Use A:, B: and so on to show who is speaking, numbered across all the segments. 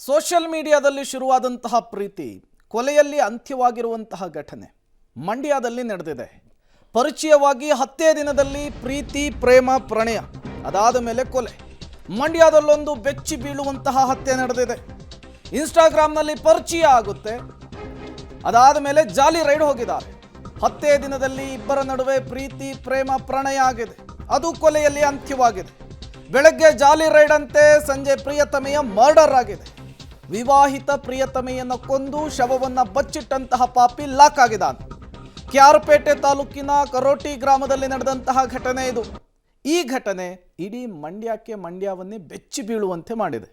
A: Social ಮೀಡಿಯಾದಲ್ಲಿ ಶುರುವಾದಂತಹ ಪ್ರೀತಿ ಕೊಲೆಯಲ್ಲಿ ಅಂತ್ಯವಾಗಿರುವಂತಹ ಘಟನೆ ಮಂಡ್ಯದಲ್ಲಿ ನಡೆದಿದೆ. ಪರಿಚಯವಾಗಿ 10 ದಿನದಲ್ಲಿ ಪ್ರೀತಿ ಪ್ರೇಮ ಪ್ರಣಯ, ಅದಾದ ಮೇಲೆ ಕೊಲೆ. ಮಂಡ್ಯದಲ್ಲೊಂದು ಬೆಚ್ಚಿ ಬೀಳುವಂತಹ ಹತ್ಯೆ ನಡೆದಿದೆ. ಇನ್ಸ್ಟಾಗ್ರಾಮ್ನಲ್ಲಿ ಪರಿಚಯ ಆಗುತ್ತೆ, ಅದಾದ ಮೇಲೆ ಜಾಲಿ ರೈಡ್ ಹೋಗಿದ್ದಾರೆ. 10 ದಿನದಲ್ಲಿ ಇಬ್ಬರ ನಡುವೆ ಪ್ರೀತಿ ಪ್ರೇಮ ಪ್ರಣಯ ಆಗಿದೆ, ಅದು ಕೊಲೆಯಲ್ಲಿ ಅಂತ್ಯವಾಗಿದೆ. ಬೆಳಗ್ಗೆ ಜಾಲಿ ರೈಡ್ ಅಂತೆ, ಸಂಜೆ ಪ್ರಿಯತಮೆಯ ಮರ್ಡರ್ ಆಗಿದೆ. ವಿವಾಹಿತ ಪ್ರಿಯತಮೆಯನ್ನು ಕೊಂದು ಶವವನ್ನು ಬಚ್ಚಿಟ್ಟಂತಹ ಪಾಪಿ ಲಾಕ್ ಆಗಿದ್ದಾನೆ. ಕ್ಯಾರಪೇಟೆ ತಾಲೂಕಿನ ಕರೋಟಿ ಗ್ರಾಮದಲ್ಲಿ ನಡೆದಂತಹ ಘಟನೆ ಇದು. ಈ ಘಟನೆ ಇಡೀ ಮಂಡ್ಯವನ್ನೇ ಬೆಚ್ಚಿ ಬೀಳುವಂತೆ ಮಾಡಿದೆ.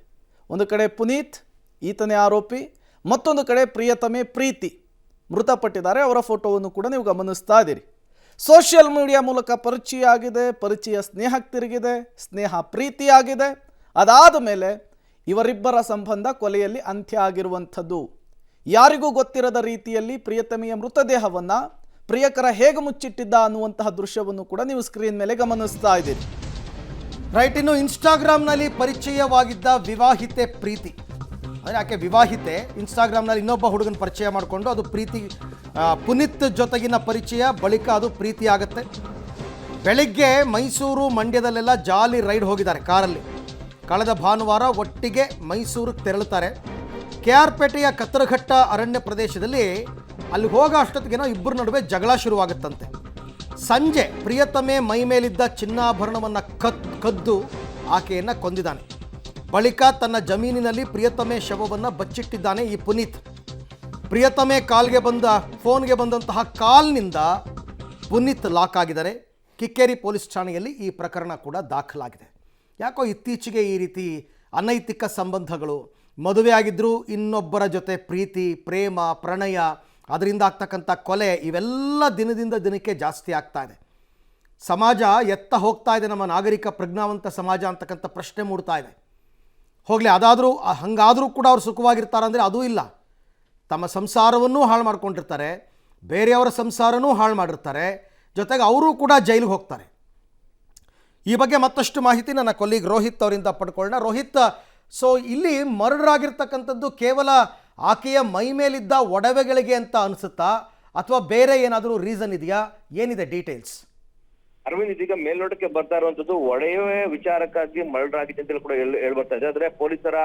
A: ಒಂದು ಕಡೆ ಪುನೀತ್, ಈತನೇ ಆರೋಪಿ, ಮತ್ತೊಂದು ಕಡೆ ಪ್ರಿಯತಮೆ ಪ್ರೀತಿ ಮೃತಪಟ್ಟಿದ್ದಾರೆ. ಅವರ ಫೋಟೋವನ್ನು ಕೂಡ ನೀವು ಗಮನಿಸ್ತಾ ಇದ್ದೀರಿ. ಸೋಷಿಯಲ್ ಮೀಡಿಯಾ ಮೂಲಕ ಪರಿಚಯ ಆಗಿದೆ, ಪರಿಚಯ ಸ್ನೇಹಕ್ಕೆ ತಿರುಗಿದೆ, ಸ್ನೇಹ ಪ್ರೀತಿಯಾಗಿದೆ. ಅದಾದ ಮೇಲೆ ಇವರಿಬ್ಬರ ಸಂಬಂಧ ಕೊಲೆಯಲ್ಲಿ ಅಂತ್ಯ ಆಗಿರುವಂಥದ್ದು. ಯಾರಿಗೂ ಗೊತ್ತಿರದ ರೀತಿಯಲ್ಲಿ ಪ್ರಿಯತಮೆಯ ಮೃತದೇಹವನ್ನು ಪ್ರಿಯಕರ ಹೇಗೆ ಮುಚ್ಚಿಟ್ಟಿದ್ದ ಅನ್ನುವಂತಹ ದೃಶ್ಯವನ್ನು ಕೂಡ ನೀವು ಸ್ಕ್ರೀನ್ ಮೇಲೆ ಗಮನಿಸ್ತಾ ಇದ್ದೀರಿ.
B: ರೈಟ್. ಇನ್ನು ಇನ್ಸ್ಟಾಗ್ರಾಮ್ನಲ್ಲಿ ಪರಿಚಯವಾಗಿದ್ದ ವಿವಾಹಿತೆ ಪ್ರೀತಿ, ಅಂದರೆ ಆಕೆ ವಿವಾಹಿತೆ, ಇನ್ಸ್ಟಾಗ್ರಾಮ್ನಲ್ಲಿ ಇನ್ನೊಬ್ಬ ಹುಡುಗನ ಪರಿಚಯ ಮಾಡಿಕೊಂಡು ಅದು ಪ್ರೀತಿ, ಪುನೀತ್ ಜೊತೆಗಿನ ಪರಿಚಯ, ಬಳಿಕ ಅದು ಪ್ರೀತಿ ಆಗುತ್ತೆ. ಬೆಳಿಗ್ಗೆ ಮೈಸೂರು ಮಂಡ್ಯದಲ್ಲೆಲ್ಲ ಜಾಲಿ ರೈಡ್ ಹೋಗಿದ್ದಾರೆ ಕಾರಲ್ಲಿ. ಕಳೆದ ಭಾನುವಾರ ಒಟ್ಟಿಗೆ ಮೈಸೂರಿಗೆ ತೆರಳುತ್ತಾರೆ. KR ಪೇಟೆಯ ಕತ್ತರಘಟ್ಟ ಅರಣ್ಯ ಪ್ರದೇಶದಲ್ಲಿ ಅಲ್ಲಿ ಹೋಗೋ ಅಷ್ಟೊತ್ತಿಗೇನೋ ಇಬ್ಬರ ನಡುವೆ ಜಗಳ ಶುರುವಾಗುತ್ತಂತೆ. ಸಂಜೆ ಪ್ರಿಯತಮೆ ಮೈ ಮೇಲಿದ್ದ ಚಿನ್ನಾಭರಣವನ್ನು ಕದ್ದು ಆಕೆಯನ್ನು ಕೊಂದಿದ್ದಾನೆ. ಬಳಿಕ ತನ್ನ ಜಮೀನಿನಲ್ಲಿ ಪ್ರಿಯತಮೆ ಶವವನ್ನು ಬಚ್ಚಿಟ್ಟಿದ್ದಾನೆ ಈ ಪುನೀತ್. ಪ್ರಿಯತಮೆ ಫೋನ್ಗೆ ಬಂದಂತಹ ಕಾಲ್ನಿಂದ ಪುನೀತ್ ಲಾಕ್ ಆಗಿದ್ದಾರೆ. ಕಿಕ್ಕೇರಿ ಪೊಲೀಸ್ ಠಾಣೆಯಲ್ಲಿ ಈ ಪ್ರಕರಣ ಕೂಡ ದಾಖಲಾಗಿದೆ. ಯಾಕೋ ಇತ್ತೀಚೆಗೆ ಈ ರೀತಿ ಅನೈತಿಕ ಸಂಬಂಧಗಳು, ಮದುವೆ ಆಗಿದ್ದರೂ ಇನ್ನೊಬ್ಬರ ಜೊತೆ ಪ್ರೀತಿ ಪ್ರೇಮ ಪ್ರಣಯ, ಅದರಿಂದ ಆಗ್ತಕ್ಕಂಥ ಕೊಲೆ, ಇವೆಲ್ಲ ದಿನದಿಂದ ದಿನಕ್ಕೆ ಜಾಸ್ತಿ ಆಗ್ತಾ ಇದೆ. ಸಮಾಜ ಎತ್ತ ಹೋಗ್ತಾ ಇದೆ, ನಮ್ಮ ನಾಗರಿಕ ಪ್ರಜ್ಞಾವಂತ ಸಮಾಜ ಅಂತಕ್ಕಂಥ ಪ್ರಶ್ನೆ ಮೂಡ್ತಾ ಇದೆ. ಹೋಗಲಿ, ಅದಾದರೂ ಹಾಗಾದರೂ ಕೂಡ ಅವ್ರು ಸುಖವಾಗಿರ್ತಾರಂದರೆ ಅದೂ ಇಲ್ಲ. ತಮ್ಮ ಸಂಸಾರವನ್ನೂ ಹಾಳು ಮಾಡ್ಕೊಂಡಿರ್ತಾರೆ, ಬೇರೆಯವರ ಸಂಸಾರನೂ ಹಾಳು ಮಾಡಿರ್ತಾರೆ, ಜೊತೆಗೆ ಅವರೂ ಕೂಡ ಜೈಲಿಗೆ ಹೋಗ್ತಾರೆ. ಈ ಬಗ್ಗೆ ಮತ್ತಷ್ಟು ಮಾಹಿತಿ ನನ್ನ ಕೊಲೀಗ್ ರೋಹಿತ್ ಅವರಿಂದ ಪಡ್ಕೊಳ್ಳೋಣ. ರೋಹಿತ್, ಸೊ ಇಲ್ಲಿ ಮರ್ಡರ್ ಆಗಿರ್ತಕ್ಕಂಥದ್ದು ಕೇವಲ ಆಕೆಯ ಮೈ ಮೇಲಿದ್ದ ಒಡವೆಗಳಿಗೆ ಅಂತ ಅನಿಸುತ್ತಾ, ಅಥವಾ ಬೇರೆ ಏನಾದರೂ ರೀಸನ್ ಇದೆಯಾ? ಏನಿದೆ ಡೀಟೇಲ್ಸ್?
C: ಅರವಿಂದ್, ಇದೀಗ ಮೇಲ್ನೋಟಕ್ಕೆ ಬರ್ತಾ ಇರುವಂತದ್ದು ಒಡೆಯುವ ವಿಚಾರಕ್ಕಾಗಿ ಮರ್ಡರ್ ಆಗಿದೆ ಅಂತ ಕೂಡ ಹೇಳ್ಬರ್ತಾ ಇದೆ. ಆದ್ರೆ ಪೊಲೀಸರ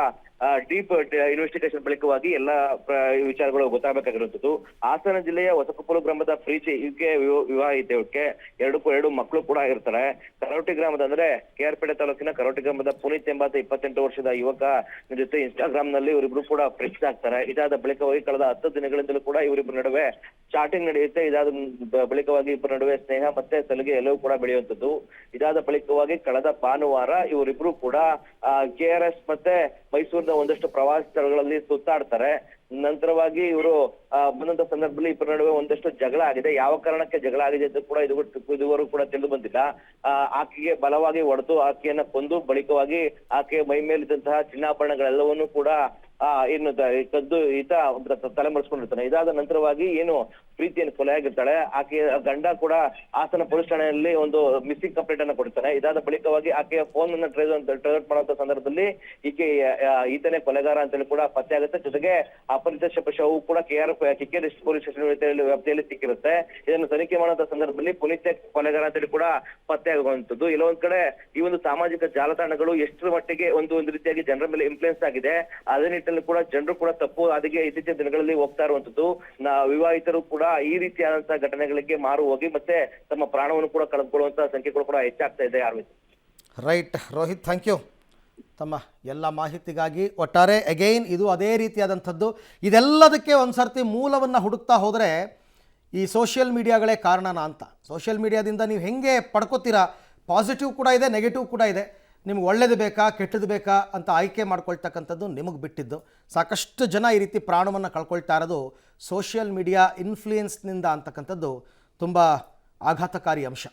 C: ಡೀಪ್ ಇನ್ವೆಸ್ಟಿಗೇಷನ್ ಬಳಿಕವಾಗಿ ಎಲ್ಲ ವಿಚಾರಗಳು ಗೊತ್ತಾಗಬೇಕಾಗಿರುವಂತದ್ದು. ಹಾಸನ ಜಿಲ್ಲೆಯ ಹೊಸಕೊಪ್ಪಲು ಗ್ರಾಮದ ಪ್ರೀತಿ, ಇವಕ್ಕೆ ವಿವಾಹಿತೆ, ಇವಕ್ಕೆ ಎರಡು ಮಕ್ಕಳು ಕೂಡ ಇರ್ತಾರೆ. ಕರೋಟಿ ಗ್ರಾಮದ ಅಂದ್ರೆ KR ಪೇಟೆ ತಾಲೂಕಿನ ಕರೋಟಿ ಗ್ರಾಮದ ಪುನೀತ್ ಎಂಬಾತ 28 ವರ್ಷದ ಯುವಕ ಜೊತೆ ಇನ್ಸ್ಟಾಗ್ರಾಮ್ ನಲ್ಲಿ ಇವರಿಬ್ರು ಕೂಡ ಫ್ರೆಂಡ್ಸ್ ಆಗ್ತಾರೆ. ಇದಾದ ಬಳಿಕವಾಗಿ ಕಳೆದ 10 ದಿನಗಳಿಂದಲೂ ಕೂಡ ಇವರಿಬ್ಬರ ನಡುವೆ ಚಾಟಿಂಗ್ ನಡೆಯುತ್ತೆ. ಇದಾದ ಬಳಿಕವಾಗಿ ಇಬ್ಬರ ನಡುವೆ ಸ್ನೇಹ ಮತ್ತೆ ಸಲಿಗೆ ಎಲ್ಲವೂ ಕೂಡ ಬೆಳೆಯುವಂಥದ್ದು. ಇದಾದ ಬಳಿಕವಾಗಿ ಕಳೆದ ಭಾನುವಾರ ಇವರಿಬ್ರು ಕೂಡ KRS ಮತ್ತೆ ಮೈಸೂರಿನ ಒಂದಷ್ಟು ಪ್ರವಾಸಿ ಸ್ಥಳಗಳಲ್ಲಿ ಸುತ್ತಾಡ್ತಾರೆ. ನಂತರವಾಗಿ ಇವರು ಬಂದಂತ ಸಂದರ್ಭದಲ್ಲಿ ಇಬ್ಬರ ನಡುವೆ ಒಂದಷ್ಟು ಜಗಳ ಆಗಿದೆ. ಯಾವ ಕಾರಣಕ್ಕೆ ಜಗಳ ಆಗಿದೆ ಅಂತ ಕೂಡ ಇದುವರೆಗೂ ಕೂಡ ತಿಳಿದು ಬಂದಿಲ್ಲ. ಆಕೆಗೆ ಬಲವಾಗಿ ಹೊಡೆದು ಆಕೆಯನ್ನ ಕೊಂದು ಬಳಿಕವಾಗಿ ಆಕೆಯ ಮೈ ಮೇಲಿದ್ದಂತಹ ಚಿನ್ನಾಭರಣಗಳೆಲ್ಲವನ್ನೂ ಕೂಡ ಕದ್ದು ಈತ ತಲೆಮರೆಸ್ಕೊಂಡಿರ್ತಾನೆ. ಇದಾದ ನಂತರವಾಗಿ ಏನು ಪ್ರೀತಿಯನ್ನು ಕೊಲೆಯಾಗಿರ್ತಾಳೆ. ಆಕೆಯ ಗಂಡ ಕೂಡ ಹಾಸನ ಪೊಲೀಸ್ ಠಾಣೆಯಲ್ಲಿ ಒಂದು ಮಿಸ್ಸಿಂಗ್ ಕಂಪ್ಲೇಂಟ್ ಅನ್ನ ಕೊಡ್ತಾನೆ. ಇದಾದ ಬಳಿಕವಾಗಿ ಆಕೆಯ ಫೋನ್ ಅನ್ನ ಟ್ರೇಸ್ ಮಾಡುವಂತ ಸಂದರ್ಭದಲ್ಲಿ ಈತನೇ ಕೊಲೆಗಾರ ಅಂತೇಳಿ ಕೂಡ ಪತ್ತೆ ಆಗುತ್ತೆ. ಜೊತೆಗೆ ಅಪರಿಚಿತ ಶವವು ಕೂಡ ಕಿಕ್ಕೇರಿ ಪೊಲೀಸ್ ಸ್ಟೇಷನ್ ವ್ಯಾಪ್ತಿಯಲ್ಲಿ ಸಿಕ್ಕಿರುತ್ತೆ. ಇದನ್ನು ತನಿಖೆ ಮಾಡುವಂತ ಸಂದರ್ಭದಲ್ಲಿ ಪೊಲೀಸ್ ಕೊಲೆಗಾರ ಅಂತೇಳಿ ಕೂಡ ಪತ್ತೆ ಆಗುವಂತದ್ದು. ಎಲ್ಲೊಂದ್ ಕಡೆ ಈ ಒಂದು ಸಾಮಾಜಿಕ ಜಾಲತಾಣಗಳು ಎಷ್ಟರ ಮಟ್ಟಿಗೆ ಒಂದು ರೀತಿಯಾಗಿ ಜನರ ಮೇಲೆ ಇನ್ಫ್ಲೂಯೆನ್ಸ್ ಆಗಿದೆ. ಅದೇ ನಿಟ್ಟಿನಲ್ಲಿ ಕೂಡ ಜನರು ಕೂಡ ತಪ್ಪು ಅದಕ್ಕೆ ಇತ್ತೀಚಿನ ದಿನಗಳಲ್ಲಿ ಹೋಗ್ತಾ ಇರುವಂತದ್ದು. ವಿವಾಹಿತರು ಕೂಡ ಈ ರೀತಿಯಾದಂತಹ ಘಟನೆಗಳಿಗೆ ಮಾರು ಹೋಗಿ ಮತ್ತೆ ತಮ್ಮ ಪ್ರಾಣವನ್ನು ಕೂಡ ಕಳೆದುಕೊಳ್ಳುವಂತಹ ಸಂಖ್ಯೆಗಳು ಕೂಡ ಹೆಚ್ಚಾಗ್ತಾ ಇದೆ.
B: ರೈಟ್ ರೋಹಿತ್, ಥ್ಯಾಂಕ್ ಯು ತಮ್ಮ ಎಲ್ಲ ಮಾಹಿತಿಗಾಗಿ. ಒಟ್ಟಾರೆ ಅಗೈನ್ ಇದು ಅದೇ ರೀತಿಯಾದಂಥದ್ದು. ಇದೆಲ್ಲದಕ್ಕೆ ಒಂದು ಸರ್ತಿ ಮೂಲವನ್ನು ಹುಡುಕ್ತಾ ಹೋದರೆ ಈ ಸೋಷಿಯಲ್ ಮೀಡಿಯಾಗಳೇ ಕಾರಣನ ಅಂತ. ಸೋಷಿಯಲ್ ಮೀಡಿಯಾದಿಂದ ನೀವು ಹೆಂಗೆ ಪಡ್ಕೋತೀರಾ, ಪಾಸಿಟಿವ್ ಕೂಡ ಇದೆ, ನೆಗೆಟಿವ್ ಕೂಡ ಇದೆ. ನಿಮ್ಗೆ ಒಳ್ಳೇದು ಬೇಕಾ ಕೆಟ್ಟದ್ದು ಬೇಕಾ ಅಂತ ಆಯ್ಕೆ ಮಾಡ್ಕೊಳ್ತಕ್ಕಂಥದ್ದು ನಿಮಗೆ ಬಿಟ್ಟಿದ್ದು. ಸಾಕಷ್ಟು ಜನ ಈ ರೀತಿ ಪ್ರಾಣವನ್ನು ಕಳ್ಕೊಳ್ತಾ ಇರೋದು ಸೋಷಿಯಲ್ ಮೀಡಿಯಾ ಇನ್ಫ್ಲೂಯೆನ್ಸ್ನಿಂದ ಅಂತಕ್ಕಂಥದ್ದು ತುಂಬ ಆಘಾತಕಾರಿ ಅಂಶ.